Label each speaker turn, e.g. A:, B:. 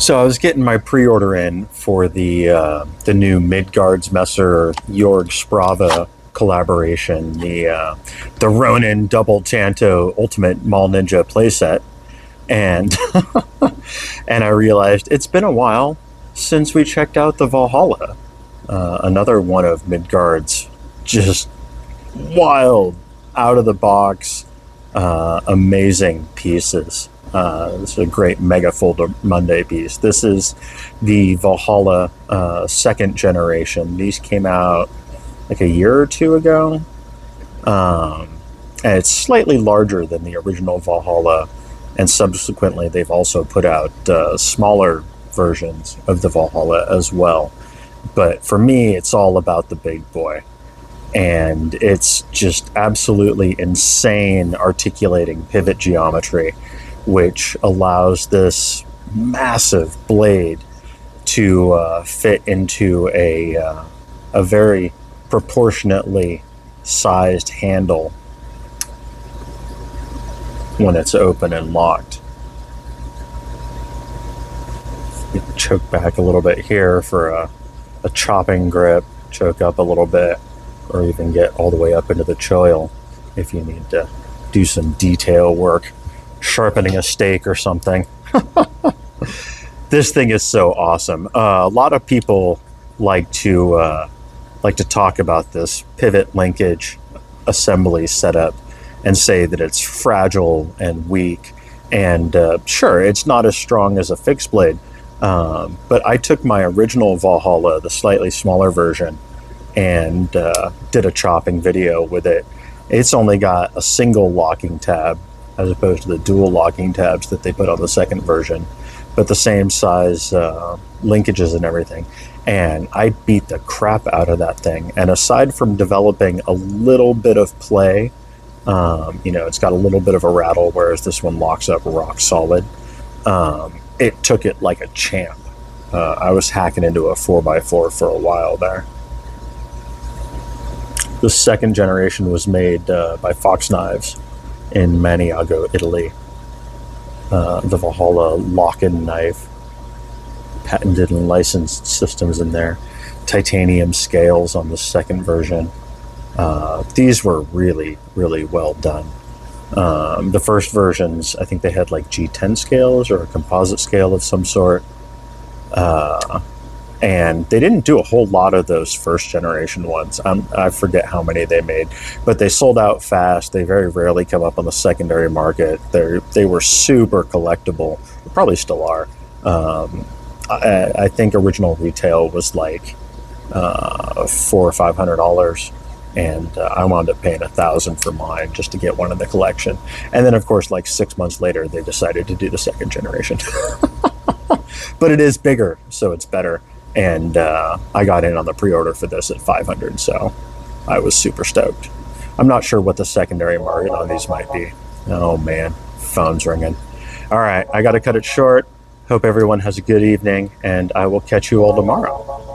A: So I was getting my pre-order in for the new Midgards Messer Jorg Sprava collaboration, the Ronin Double Tanto Ultimate Mall Ninja playset, and and I realized it's been a while since we checked out the Valhalla, another one of Midgard's just wild, out of the box, amazing pieces. This is a great Megafolder Monday piece. This is the Valhalla second generation. These came out like a year or two ago. And it's slightly larger than the original Valhalla. And subsequently, they've also put out smaller versions of the Valhalla as well. But for me, it's all about the big boy. And it's just absolutely insane articulating pivot geometry, which allows this massive blade to fit into a very proportionately sized handle when it's open and locked. You choke back a little bit here for a chopping grip, choke up a little bit, or even get all the way up into the choil if you need to do some detail work, sharpening a steak or something. This thing is so awesome. A lot of people like to talk about this pivot linkage assembly setup and say that it's fragile and weak. And sure, it's not as strong as a fixed blade. But I took my original Valhalla, the slightly smaller version, and did a chopping video with it. It's only got a single locking tab as opposed to the dual locking tabs that they put on the second version, but the same size linkages and everything. And I beat the crap out of that thing. And aside from developing a little bit of play, it's got a little bit of a rattle, whereas this one locks up rock solid. It took it like a champ. I was hacking into a 4x4 for a while there. The second generation was made by Fox Knives in Maniago, Italy. The Valhalla Lockin knife, patented and licensed systems in there, titanium scales on the second version. These were really, really well done. The first versions, I think they had like G10 scales or a composite scale of some sort. And they didn't do a whole lot of those first generation ones. I forget how many they made, but they sold out fast. They very rarely come up on the secondary market. They were super collectible. They probably still are. I think original retail was like $400 or $500, and I wound up paying $1,000 for mine just to get one in the collection. And then, of course, like 6 months later, they decided to do the second generation. But it is bigger, so it's better. And I got in on the pre-order for this at $500, so I was super stoked. I'm not sure what the secondary market on these might be. Oh man, phone's ringing. All right, I got to cut it short. Hope everyone has a good evening, and I will catch you all tomorrow.